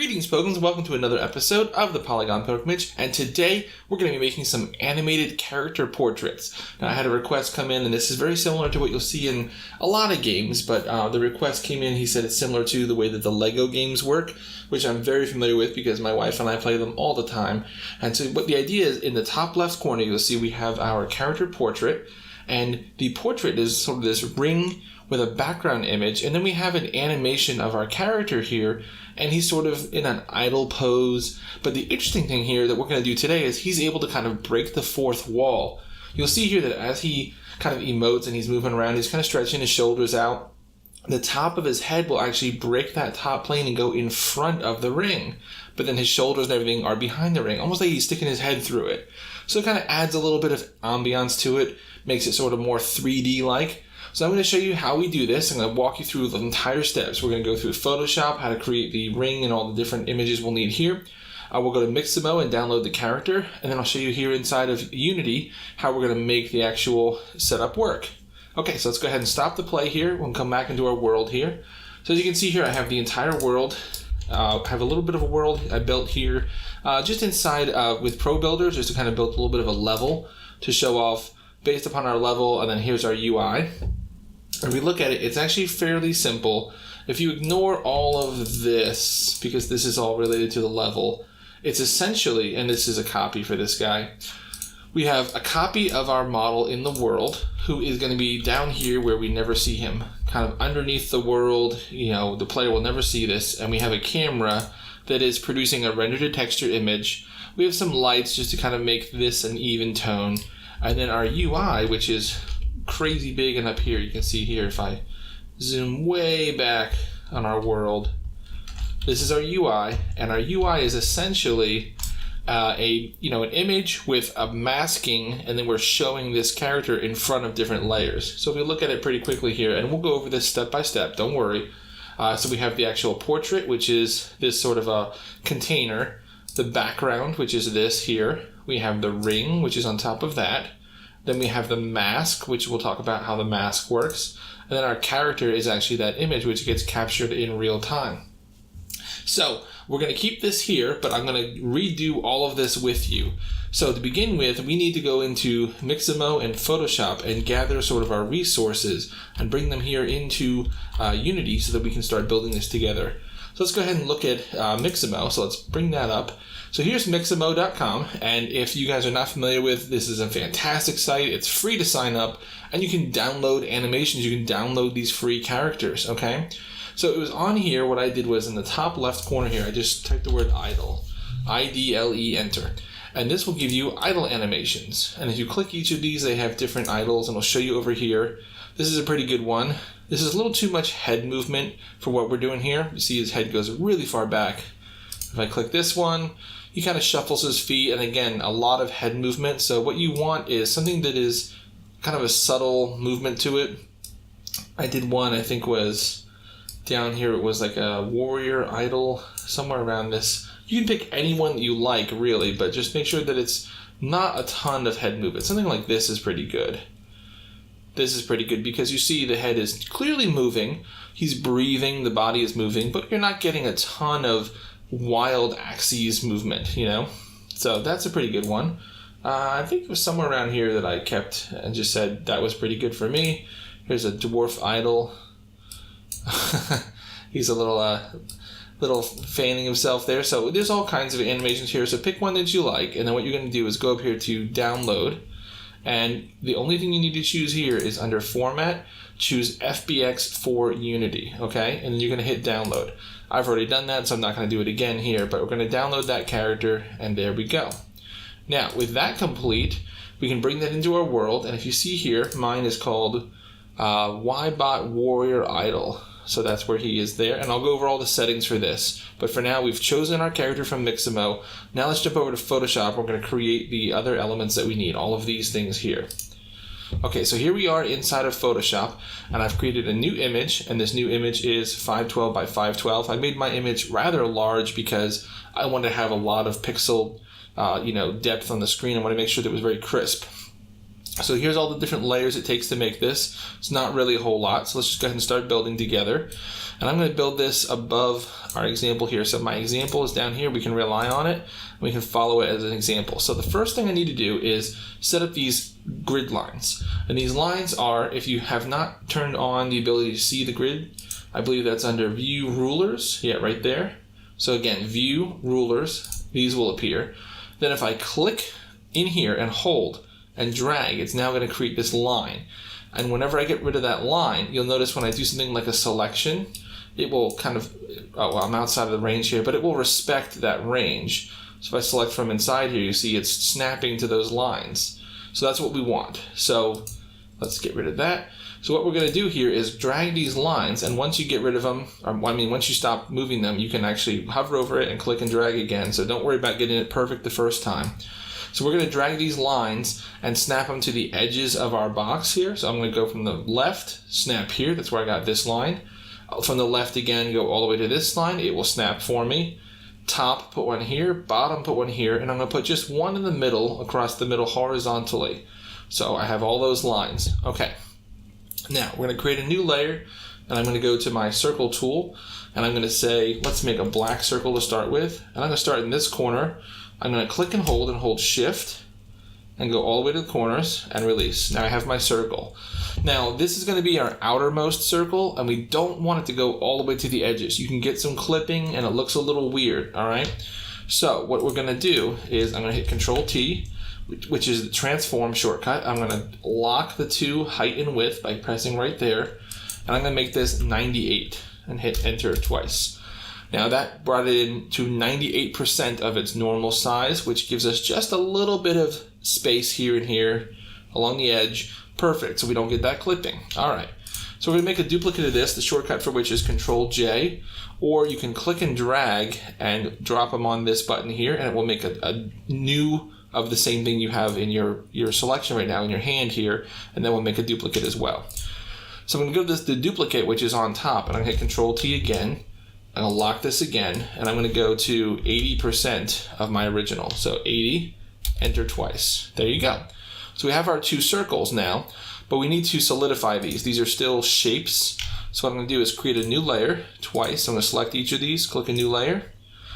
Greetings, Pogans. Welcome to another episode of the Polygon Pilgrimage, and today we're going to be making some animated character portraits. Now, I had a request come in, and this is very similar to what you'll see in a lot of games, but the request came in, he said it's similar to the way that the Lego games work, which I'm very familiar with because my wife and I play them all the time. And so what the idea is, in the top left corner, you'll see we have our character portrait, and the portrait is sort of this ring with a background image, and then we have an animation of our character here, and he's sort of in an idle pose. But the interesting thing here that we're going to do today is he's able to kind of break the fourth wall. You'll see here that as he kind of emotes and he's moving around, he's kind of stretching his shoulders out. The top of his head will actually break that top plane and go in front of the ring. But then his shoulders and everything are behind the ring, almost like he's sticking his head through it. So it kind of adds a little bit of ambiance to it, makes it sort of more 3D-like. So I'm going to show you how we do this. I'm going to walk you through the entire steps. We're going to go through Photoshop, how to create the ring and all the different images we'll need here. We'll go to Mixamo and download the character, and then I'll show you here inside of Unity how we're going to make the actual setup work. Okay, so let's go ahead and stop the play here. We'll come back into our world here. So as you can see here, I have the entire world. I have a little bit of a world I built here just inside with Pro Builders, just to kind of build a little bit of a level to show off based upon our level, and then here's our UI. If we look at it, it's actually fairly simple. If you ignore all of this, because this is all related to the level, it's essentially, and this is a copy for this guy, we have a copy of our model in the world who is going to be down here where we never see him, kind of underneath the world. You know, the player will never see this, and we have a camera that is producing a rendered to texture image. We have some lights just to kind of make this an even tone, and then our UI, which is crazy big, and up here you can see here if I zoom way back on our world, this is our UI, and our UI is essentially an image with a masking, and then we're showing this character in front of different layers. So if we look at it pretty quickly here, and we'll go over this step by step, don't worry. So we have the actual portrait, which is this sort of a container, the background, which is this here, we have the ring, which is on top of that. Then we have the mask, which we'll talk about how the mask works. And then our character is actually that image, which gets captured in real time. So we're going to keep this here, but I'm going to redo all of this with you. So to begin with, we need to go into Mixamo and Photoshop and gather sort of our resources and bring them here into Unity so that we can start building this together. So let's go ahead and look at Mixamo. So let's bring that up. So here's Mixamo.com, and if you guys are not familiar with, this is a fantastic site. It's free to sign up, and you can download animations. You can download these free characters, okay? So it was on here. What I did was in the top left corner here, I just typed the word idle, I-D-L-E, enter. And this will give you idle animations. And if you click each of these, they have different idles, and I'll show you over here. This is a pretty good one. This is a little too much head movement for what we're doing here. You see his head goes really far back. If I click this one, he kind of shuffles his feet, and again, a lot of head movement. So what you want is something that is kind of a subtle movement to it. I did one, I think was down here, it was like a warrior idol, somewhere around this. You can pick any one that you like, really, but just make sure that it's not a ton of head movement. Something like this is pretty good. This is pretty good because you see the head is clearly moving. He's breathing, the body is moving, but you're not getting a ton of wild axes movement, you know? So that's a pretty good one. I think it was somewhere around here that I kept and just said that was pretty good for me. Here's a dwarf idol. He's a little fanning himself there. So there's all kinds of animations here. So pick one that you like, and then what you're going to do is go up here to download. And the only thing you need to choose here is under Format, choose FBX for Unity, okay? And then you're going to hit Download. I've already done that, so I'm not going to do it again here, but we're going to download that character, and there we go. Now, with that complete, we can bring that into our world, and if you see here, mine is called Ybot Warrior Idol. So that's where he is there, and I'll go over all the settings for this. But for now, we've chosen our character from Mixamo. Now let's jump over to Photoshop. We're going to create the other elements that we need, all of these things here. Okay, so here we are inside of Photoshop, and I've created a new image, and this new image is 512 by 512. I made my image rather large because I wanted to have a lot of pixel depth on the screen. I want to make sure that it was very crisp. So here's all the different layers it takes to make this. It's not really a whole lot, so let's just go ahead and start building together. And I'm going to build this above our example here. So my example is down here. We can rely on it. We can follow it as an example. So the first thing I need to do is set up these grid lines. And these lines are, if you have not turned on the ability to see the grid, I believe that's under View Rulers. Yeah, right there. So again, View Rulers, these will appear. Then if I click in here and hold and drag, it's now going to create this line. And whenever I get rid of that line, you'll notice when I do something like a selection, it will kind of, oh, well, I'm outside of the range here, but it will respect that range. So if I select from inside here, you see it's snapping to those lines. So that's what we want. So let's get rid of that. So what we're going to do here is drag these lines, and once you get rid of them, once you stop moving them, you can actually hover over it and click and drag again. So don't worry about getting it perfect the first time. So we're going to drag these lines and snap them to the edges of our box here. So I'm going to go from the left, snap here. That's where I got this line. From the left again, go all the way to this line. It will snap for me. Top, put one here. Bottom, put one here. And I'm going to put just one in the middle, across the middle horizontally. So I have all those lines. Okay. Now, we're going to create a new layer. And I'm going to go to my circle tool. And I'm going to say, let's make a black circle to start with. And I'm going to start in this corner. I'm going to click and hold Shift and go all the way to the corners and release. Now I have my circle. Now this is going to be our outermost circle, and we don't want it to go all the way to the edges. You can get some clipping and it looks a little weird, all right? So what we're going to do is I'm going to hit Control T, which is the transform shortcut. I'm going to lock the two height and width by pressing right there, and I'm going to make this 98 and hit Enter twice. Now that brought it in to 98% of its normal size, which gives us just a little bit of space here and here along the edge. Perfect, so we don't get that clipping. All right, so we're going to make a duplicate of this, the shortcut for which is Control J, or you can click and drag and drop them on this button here, and it will make a new of the same thing you have in your selection right now in your hand here, and then we'll make a duplicate as well. So I'm going to go to the duplicate, which is on top, and I'm going to hit Control T again. I'm going to lock this again, and I'm going to go to 80% of my original. So 80, Enter twice. There you go. So we have our two circles now, but we need to solidify these. These are still shapes. So what I'm going to do is create a new layer twice. I'm going to select each of these, click a new layer,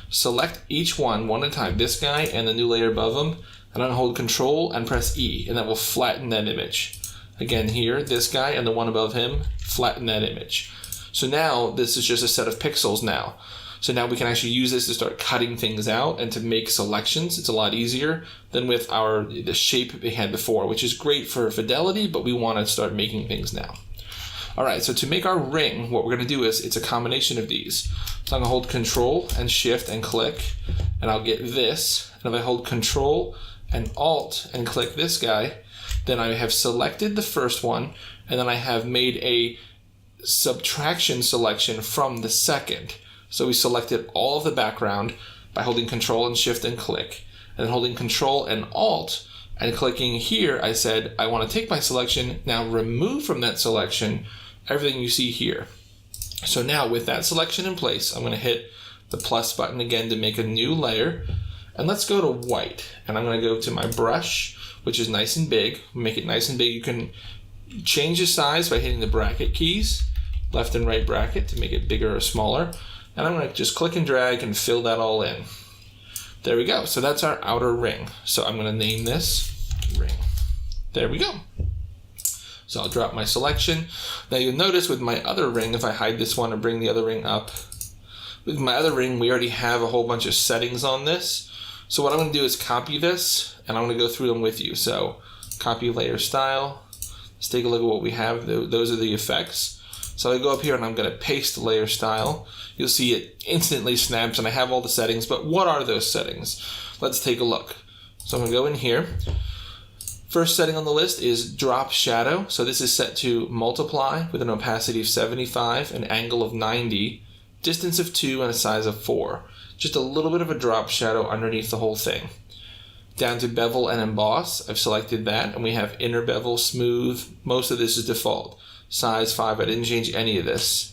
select each one at a time, this guy and the new layer above them, and I'm going to hold Control and press E, and that will flatten that image. Again here, this guy and the one above him, flatten that image. So now this is just a set of pixels now. So now we can actually use this to start cutting things out and to make selections. It's a lot easier than with the shape we had before, which is great for fidelity, but we want to start making things now. All right, so to make our ring, what we're going to do is it's a combination of these. So I'm going to hold Control and Shift and click, and I'll get this. And if I hold Control and Alt and click this guy, then I have selected the first one, and then I have made a subtraction selection from the second. So we selected all of the background by holding Control and Shift and click, and then holding Control and Alt and clicking here. I said I want to take my selection, now remove from that selection everything you see here. So now with that selection in place, I'm going to hit the plus button again to make a new layer, and let's go to white, and I'm going to go to my brush, which is nice and big. Make it nice and big. You can change the size by hitting the bracket keys, left and right bracket, to make it bigger or smaller. And I'm going to just click and drag and fill that all in. There we go. So that's our outer ring. So I'm going to name this ring. There we go. So I'll drop my selection. Now you'll notice with my other ring, if I hide this one and bring the other ring up, with my other ring, we already have a whole bunch of settings on this. So what I'm going to do is copy this, and I'm going to go through them with you. So copy layer style. Let's take a look at what we have. Those are the effects. So I go up here and I'm going to paste layer style. You'll see it instantly snaps, and I have all the settings, but what are those settings? Let's take a look. So I'm going to go in here. First setting on the list is drop shadow. So this is set to multiply with an opacity of 75, an angle of 90, distance of 2, and a size of 4. Just a little bit of a drop shadow underneath the whole thing. Down to bevel and emboss, I've selected that, and we have inner bevel, smooth. Most of this is default. Size 5, I didn't change any of this.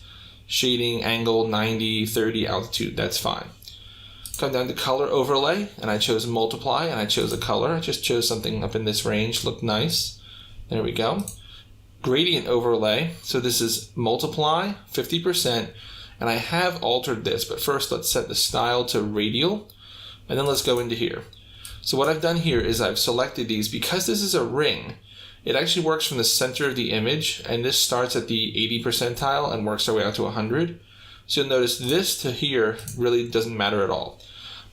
Shading, angle, 90, 30, altitude, that's fine. Come down to color overlay, and I chose multiply, and I chose a color. I just chose something up in this range, looked nice. There we go. Gradient overlay. So this is multiply 50%. And I have altered this, but first let's set the style to radial. And then let's go into here. So what I've done here is I've selected these. Because this is a ring, it actually works from the center of the image. And this starts at the 80 percentile and works our way out to 100. So you'll notice this to here really doesn't matter at all.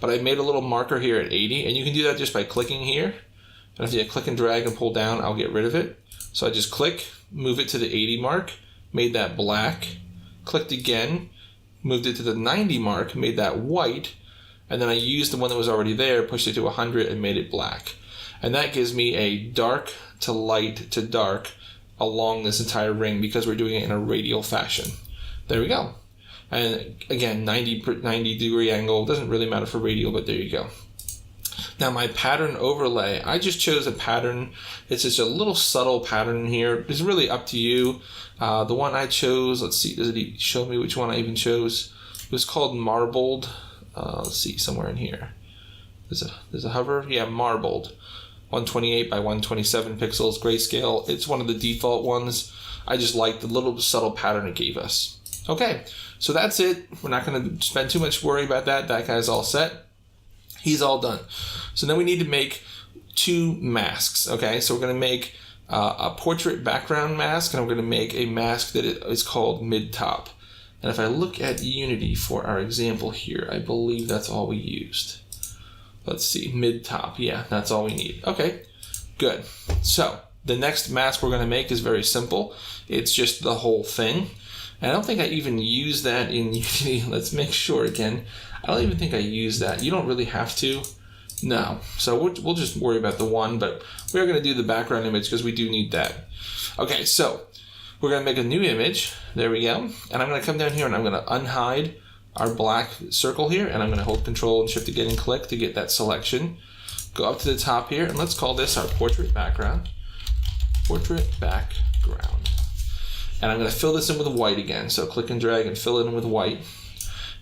But I made a little marker here at 80. And you can do that just by clicking here. And if you click and drag and pull down, I'll get rid of it. So I just click, move it to the 80 mark, made that black, clicked again, moved it to the 90 mark, made that white, and then I used the one that was already there, pushed it to 100 and made it black. And that gives me a dark to light to dark along this entire ring because we're doing it in a radial fashion. There we go. And again, 90 degree angle, doesn't really matter for radial, but there you go. Now my pattern overlay, I just chose a pattern. It's just a little subtle pattern here. It's really up to you. The one I chose, let's see, does it show me which one I even chose? It was called Marbled. Let's see, somewhere in here. There's a hover? Yeah, Marbled. 128 by 127 pixels, grayscale. It's one of the default ones. I just like the little subtle pattern it gave us. Okay, so that's it. We're not going to spend too much worry about that. That guy's all set. He's all done. So then we need to make 2 masks, okay? So we're going to make a portrait background mask, and we're going to make a mask that is called mid-top. And if I look at Unity for our example here, I believe that's all we used. Let's see, mid-top. Yeah, that's all we need. Okay, good. So the next mask we're going to make is very simple. It's just the whole thing. And I don't think I even use that in Unity. Let's make sure again. I don't even think I use that. You don't really have to. No. So we'll just worry about the one, but we're going to do the background image because we do need that. Okay, so we're going to make a new image. There we go. And I'm going to come down here and I'm going to unhide our black circle here, and I'm going to hold Control and Shift again and click to get that selection. Go up to the top here, and let's call this our portrait background. Portrait background. And I'm going to fill this in with white again. So click and drag and fill it in with white.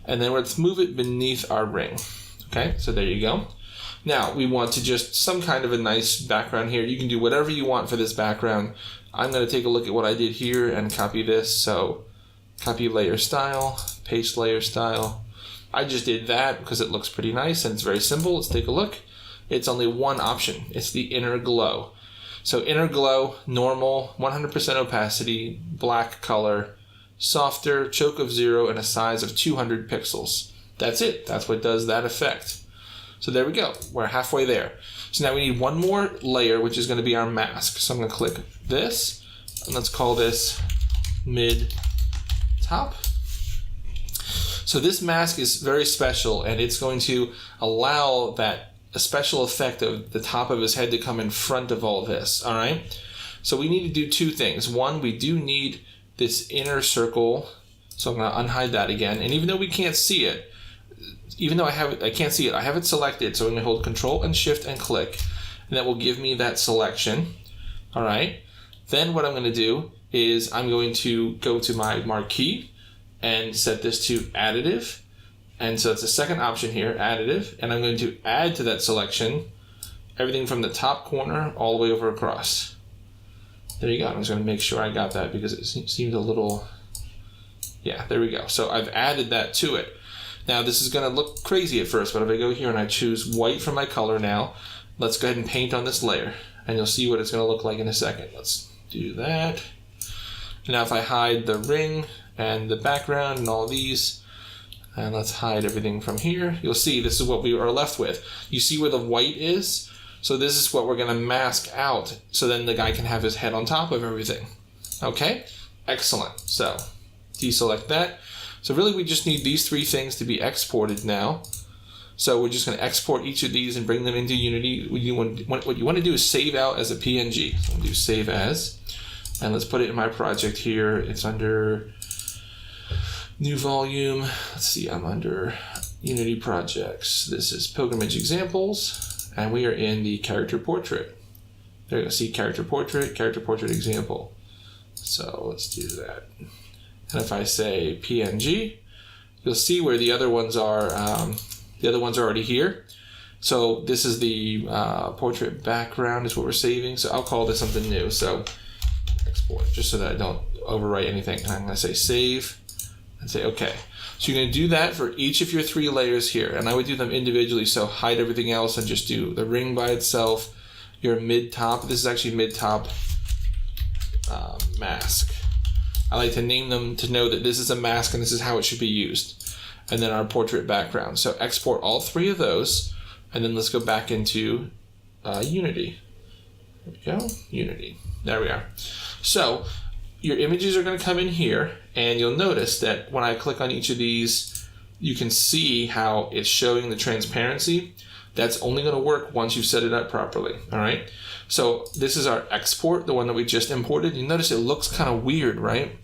And then let's move it beneath our ring. Okay, so there you go. Now we want to just some kind of a nice background here. You can do whatever you want for this background. I'm going to take a look at what I did here and copy this. So copy layer style, paste layer style. I just did that because it looks pretty nice and it's very simple. Let's take a look. It's only one option. It's the inner glow. So inner glow, normal, 100% opacity, black color, softer, choke of 0, and a size of 200 pixels. That's it. That's what does that effect. So there we go. We're halfway there. So now we need one more layer, which is going to be our mask. So I'm going to click this, and let's call this mid-top. So this mask is very special, and it's going to allow that a special effect of the top of his head to come in front of all this, all right? So we need to do 2 things. One, we do need this inner circle, so I'm going to unhide that again. And even though we can't see it, even though I can't see it, I have it selected, so I'm going to hold Control and Shift and click, and that will give me that selection, all right? Then what I'm going to do is I'm going to go to my marquee and set this to additive. And so it's the second option here, additive, and I'm going to add to that selection everything from the top corner all the way over across. There you go. I'm just going to make sure I got that because it seemed a little, yeah, there we go. So I've added that to it. Now this is going to look crazy at first, but if I go here and I choose white for my color now, let's go ahead and paint on this layer, and you'll see what it's going to look like in a second. Let's do that. Now if I hide the ring and the background and all these, and let's hide everything from here. You'll see this is what we are left with. You see where the white is? So this is what we're going to mask out so then the guy can have his head on top of everything. Okay? Excellent. So deselect that. So really we just need these 3 things to be exported now. So we're just going to export each of these and bring them into Unity. What you want to do is save out as a PNG. So I'm going to do save as. And let's put it in my project here. It's under new volume. Let's see, I'm under Unity projects. This is Pilgrimage Examples, and we are in the character portrait. There you go, see character portrait example. So let's do that. And if I say PNG, you'll see where the other ones are. The other ones are already here. So this is the portrait background is what we're saving. So I'll call this something new. So export, just so that I don't overwrite anything. And I'm going to say save and say okay. So you're going to do that for each of your 3 layers here. And I would do them individually. So hide everything else and just do the ring by itself. Your mid-top, this is actually mid-top mask. I like to name them to know that this is a mask and this is how it should be used. And then our portrait background. So export all 3 of those. And then let's go back into Unity. There we go, Unity. There we are. So your images are going to come in here, and you'll notice that when I click on each of these, you can see how it's showing the transparency. That's only going to work once you've set it up properly, all right? So this is our export, the one that we just imported. You notice it looks kind of weird, right?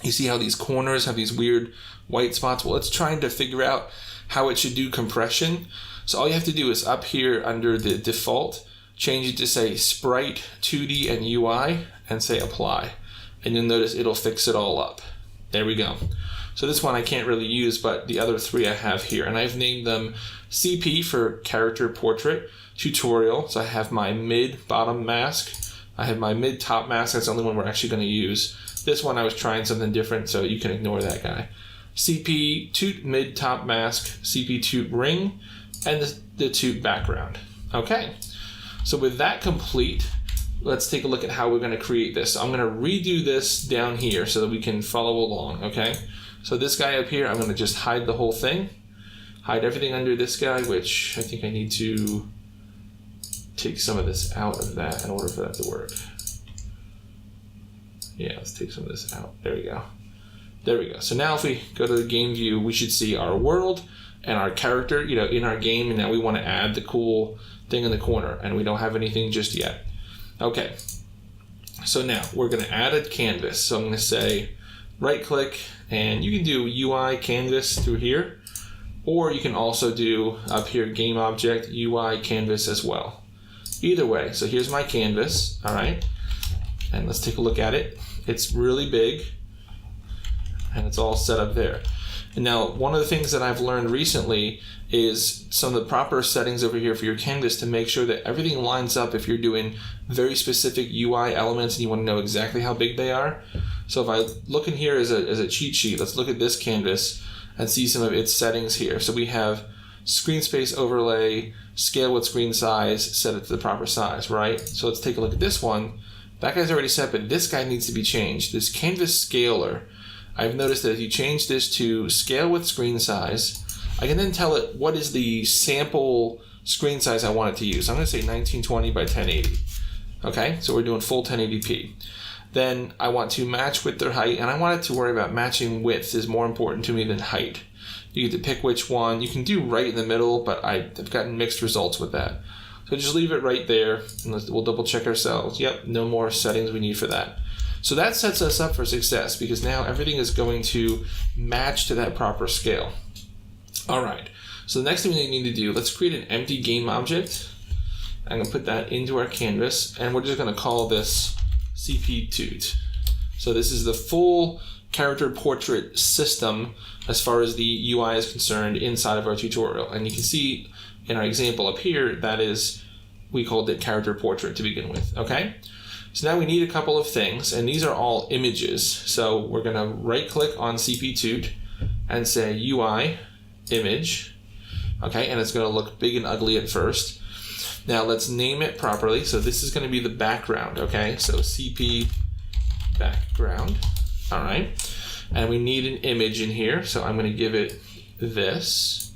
You see how these corners have these weird white spots? Well, it's trying to figure out how it should do compression. So all you have to do is up here under the default, change it to say Sprite, 2D, and UI, and say apply. And you'll notice it'll fix it all up. There we go. So this one I can't really use, but the other 3 I have here. And I've named them CP for Character Portrait, Tutorial. So I have my mid-bottom mask. I have my mid-top mask. That's the only one we're actually going to use. This one I was trying something different, so you can ignore that guy. CP Toot mid-top mask, CP Toot ring, and the Toot background. Okay. So with that complete, let's take a look at how we're going to create this. So I'm going to redo this down here so that we can follow along, okay? So this guy up here, I'm going to just hide the whole thing. Hide everything under this guy, which I think I need to take some of this out of that in order for that to work. Yeah, let's take some of this out. There we go. There we go. So now if we go to the game view, we should see our world and our character, you know, in our game. And now we want to add the cool thing in the corner, and we don't have anything just yet. Okay. So now we're going to add a canvas. So I'm going to say right click, and you can do UI canvas through here, or you can also do up here game object UI canvas as well. Either way. So here's my canvas. All right. And let's take a look at it. It's really big, and it's all set up there. And now one of the things that I've learned recently is some of the proper settings over here for your canvas to make sure that everything lines up if you're doing very specific UI elements and you want to know exactly how big they are. So if I look in here as a cheat sheet, let's look at this canvas and see some of its settings here. So we have screen space overlay, scale with screen size, set it to the proper size, right? So let's take a look at this one. That guy's already set, but this guy needs to be changed. This canvas scaler, I've noticed that if you change this to scale with screen size, I can then tell it what is the sample screen size I want it to use. I'm going to say 1920 by 1080. Okay, so we're doing full 1080p. Then I want to match width or height, and I want it to worry about matching width is more important to me than height. You get to pick which one. You can do right in the middle, but I've gotten mixed results with that. So just leave it right there, and we'll double check ourselves. Yep, no more settings we need for that. So that sets us up for success because now everything is going to match to that proper scale. All right, so the next thing we need to do, let's create an empty game object. I'm going to put that into our canvas, and we're just going to call this CP Toot. So this is the full character portrait system as far as the UI is concerned inside of our tutorial. And you can see in our example up here, that is, we called it character portrait to begin with, okay? So now we need a couple of things, and these are all images. So we're going to right click on CP Toot and say UI image, okay? And it's going to look big and ugly at first. Now let's name it properly. So this is going to be the background, okay? So CP background, all right? And we need an image in here, so I'm going to give it this.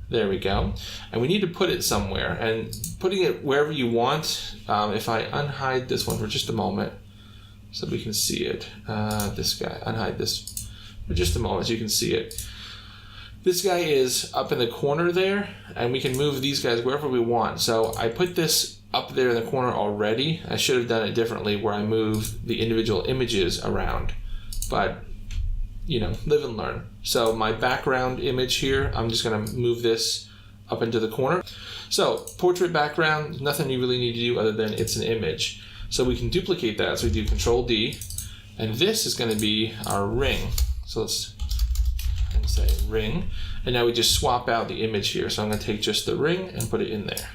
There we go. And we need to put it somewhere, and putting it wherever you want. If I unhide this one for just a moment so we can see it, this guy, unhide this for just a moment so you can see it. This guy is up in the corner there, and we can move these guys wherever we want. So I put this up there in the corner already. I should have done it differently where I move the individual images around, but you know, live and learn. So my background image here, I'm just going to move this up into the corner. So portrait background, nothing you really need to do other than it's an image. So we can duplicate that. So we do Control D, and this is going to be our ring. So let's say ring, And now we just swap out the image here. So I'm going to take just the ring and put it in there.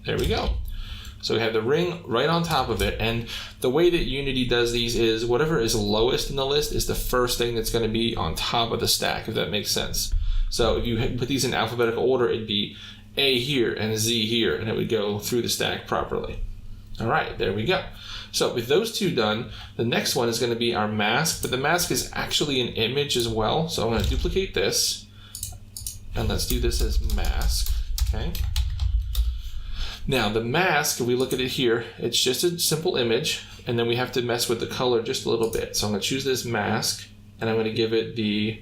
There we go. So we have the ring right on top of it. And the way that Unity does these is whatever is lowest in the list is the first thing that's going to be on top of the stack, if that makes sense. So if you put these in alphabetical order, it'd be A here and Z here, and it would go through the stack properly. All right, there we go. So with those two done, the next one is going to be our mask, but the mask is actually an image as well. So I'm going to duplicate this, and let's do this as mask, okay? Now the mask, if we look at it here, it's just a simple image, and then we have to mess with the color just a little bit. So I'm going to choose this mask, and I'm going to give it the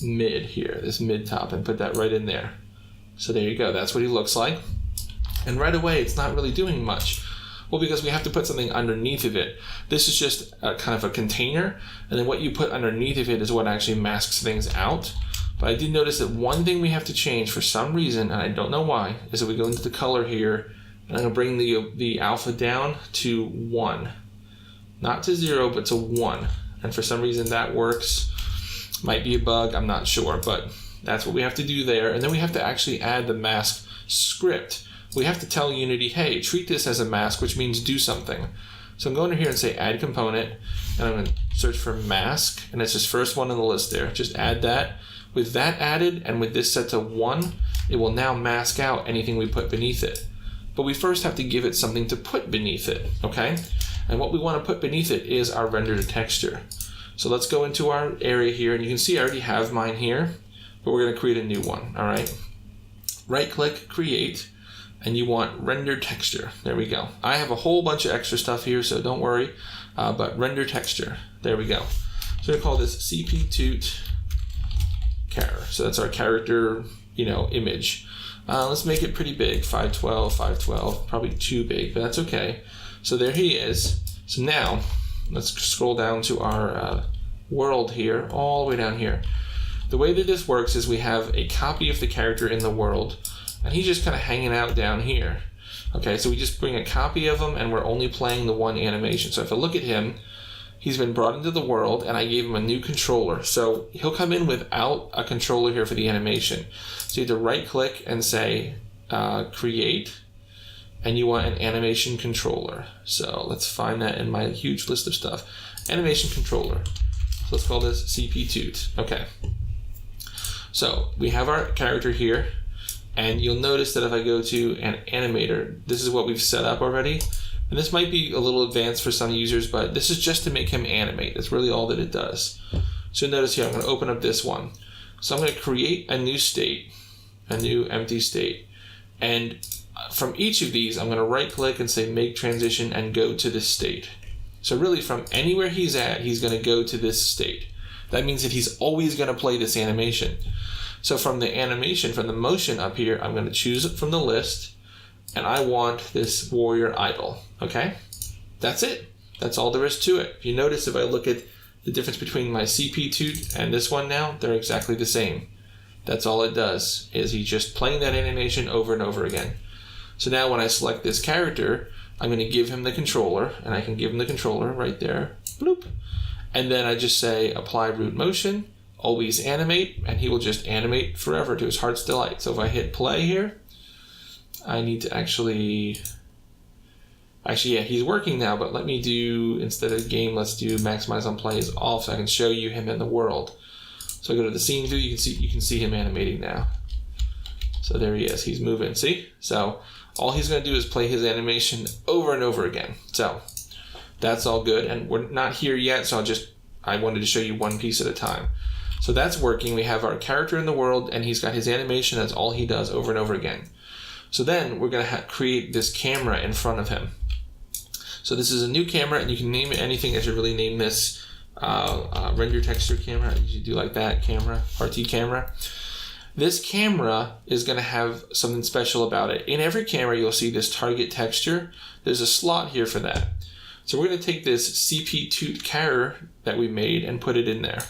mid here, this mid top, and put that right in there. So there you go, that's what he looks like. And right away, it's not really doing much. Well, because we have to put something underneath of it. This is just a kind of a container, and then what you put underneath of it is what actually masks things out. But I did notice that one thing we have to change for some reason, and I don't know why, is that we go into the color here, and I'm going to bring the alpha down to 1. Not to 0, but to 1. And for some reason that works. Might be a bug, I'm not sure, but that's what we have to do there. And then we have to actually add the mask script. We have to tell Unity, hey, treat this as a mask, which means do something. So I'm going to here and say add component, and I'm going to search for mask, and it's this first one on the list there. Just add that. With that added, and with this set to 1, it will now mask out anything we put beneath it. But we first have to give it something to put beneath it, okay? And what we want to put beneath it is our render to texture. So let's go into our area here, and you can see I already have mine here, but we're going to create a new one, all right? Right-click, create, and you want render texture. There we go. I have a whole bunch of extra stuff here, so don't worry, but render texture. There we go. So we're going to call this CP Toot So that's our character, image. Let's make it pretty big, 512, 512, probably too big, but that's okay. So there he is. So now, let's scroll down to our world here, all the way down here. The way that this works is we have a copy of the character in the world, and he's just kind of hanging out down here. Okay, so we just bring a copy of him, and we're only playing the one animation. So if I look at him, he's been brought into the world, and I gave him a new controller. So he'll come in without a controller here for the animation. So you have to right-click and say, create, and you want an animation controller. So let's find that in my huge list of stuff. Animation controller. So let's call this CP Toot. Okay. So we have our character here, and you'll notice that if I go to an animator, this is what we've set up already. And this might be a little advanced for some users, but this is just to make him animate. That's really all that it does. So notice here, I'm going to open up this one. So I'm going to create a new state, a new empty state. And from each of these, I'm going to right click and say make transition and go to this state. So really from anywhere he's at, he's going to go to this state. That means that he's always going to play this animation. So from the animation, from the motion up here, I'm going to choose it from the list, and I want this warrior idol, okay? That's it. That's all there is to it. If you notice, if I look at the difference between my CP Toot and this one now, they're exactly the same. That's all it does, is he's just playing that animation over and over again. So now when I select this character, I'm going to give him the controller, and I can give him the controller right there, bloop. And then I just say apply root motion, always animate, and he will just animate forever to his heart's delight. So if I hit play here, I need to actually, yeah, he's working now, but let me do, instead of game, let's do maximize on play is off so I can show you him in the world. So I go to the scene view, you can see him animating now. So there he is, he's moving, see? So all he's going to do is play his animation over and over again. So that's all good, and we're not here yet, so I wanted to show you one piece at a time. So that's working. We have our character in the world, and he's got his animation. That's all he does over and over again. So then we're going to create this camera in front of him. So this is a new camera, and you can name it anything. I should really name this render texture camera. You do like that, camera, RT camera. This camera is going to have something special about it. In every camera, you'll see this target texture. There's a slot here for that. So we're going to take this CP Toot character that we made and put it in there.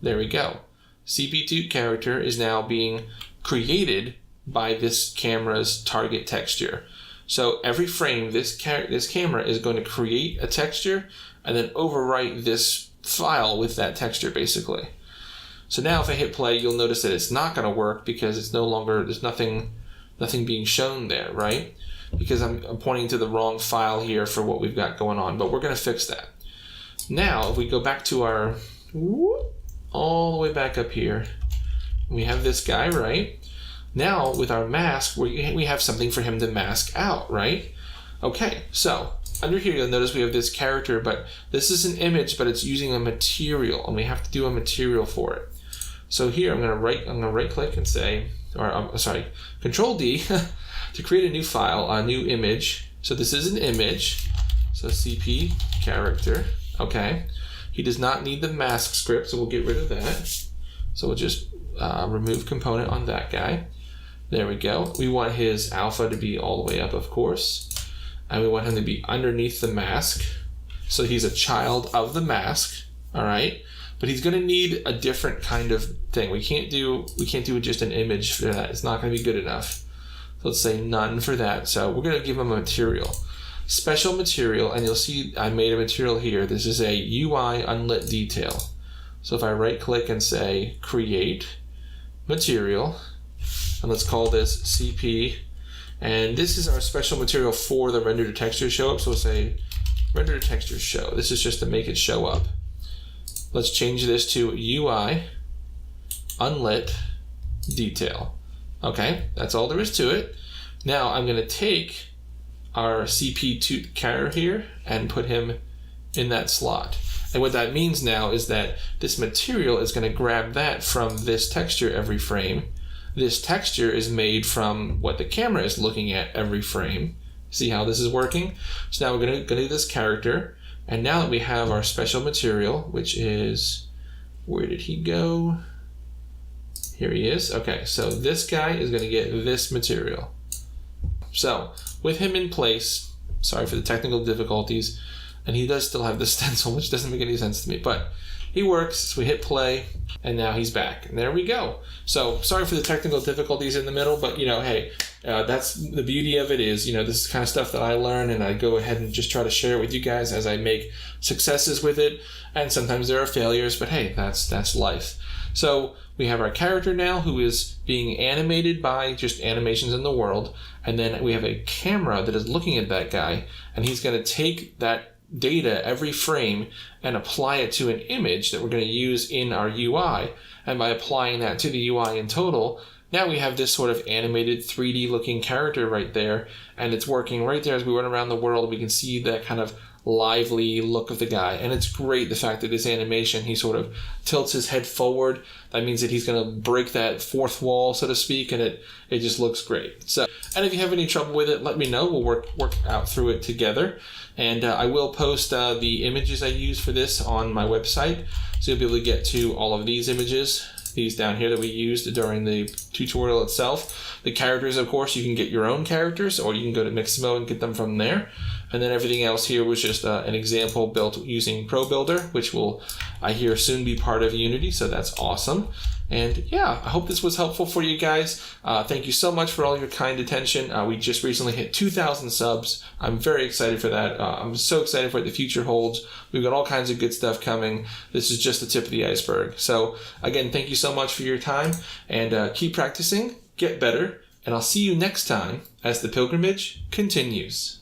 There we go. CP Toot character is now being created by this camera's target texture. So every frame, this camera is going to create a texture and then overwrite this file with that texture, basically. So now if I hit play, you'll notice that it's not going to work because it's no longer, there's nothing being shown there, right? Because I'm pointing to the wrong file here for what we've got going on, but we're going to fix that. Now, if we go back to our, all the way back up here, we have this guy, right? Now, with our mask, we have something for him to mask out, right? Okay, so under here, you'll notice we have this character, but this is an image, but it's using a material, and we have to do a material for it. So here, I'm gonna right click and say, Control D to create a new file, a new image. So this is an image. So CP character. Okay. He does not need the mask script, so we'll get rid of that. So we'll just remove component on that guy. There we go. We want his alpha to be all the way up, of course. And we want him to be underneath the mask. So he's a child of the mask. All right. But he's going to need a different kind of thing. We can't do just an image for that. It's not going to be good enough. So let's say none for that. So we're going to give him a material. Special material, and you'll see I made a material here. This is a UI unlit detail. So if I right click and say create material, and let's call this CP, and this is our special material for the render to texture show up. So we'll say render to texture show. This is just to make it show up. Let's change this to UI unlit detail. Okay, that's all there is to it. Now I'm going to take our CP2 character here and put him in that slot. And what that means now is that this material is going to grab that from this texture every frame. This texture is made from what the camera is looking at every frame. See how this is working? So now we're going to do this character. And now that we have our special material, which is, where did he go? Here he is. Okay, so this guy is going to get this material. So with him in place, sorry for the technical difficulties, and he does still have the stencil, which doesn't make any sense to me, but he works. So we hit play, and now he's back. And there we go. So sorry for the technical difficulties in the middle, but hey, that's the beauty of it is, this is the kind of stuff that I learn, and I go ahead and just try to share it with you guys as I make successes with it. And sometimes there are failures, but hey, that's life. So we have our character now who is being animated by just animations in the world. And then we have a camera that is looking at that guy, and he's going to take that data every frame and apply it to an image that we're going to use in our UI. And by applying that to the UI in total, now we have this sort of animated 3D looking character right there, and it's working right there as we run around the world. We can see that kind of lively look of the guy, and it's great the fact that this animation, he sort of tilts his head forward. That means that he's going to break that fourth wall, so to speak, and it just looks great. So, and if you have any trouble with it, let me know. We'll work out through it together. And I will post the images I use for this on my website, so you'll be able to get to all of these images, these down here that we used during the tutorial itself. The characters, of course, you can get your own characters, or you can go to Mixamo and get them from there. And then everything else here was just an example built using ProBuilder, which will, I hear, soon be part of Unity, so that's awesome. And yeah, I hope this was helpful for you guys. Thank you so much for all your kind attention. We just recently hit 2,000 subs. I'm very excited for that. I'm so excited for what the future holds. We've got all kinds of good stuff coming. This is just the tip of the iceberg. So again, thank you so much for your time, and keep practicing, get better, and I'll see you next time as the pilgrimage continues.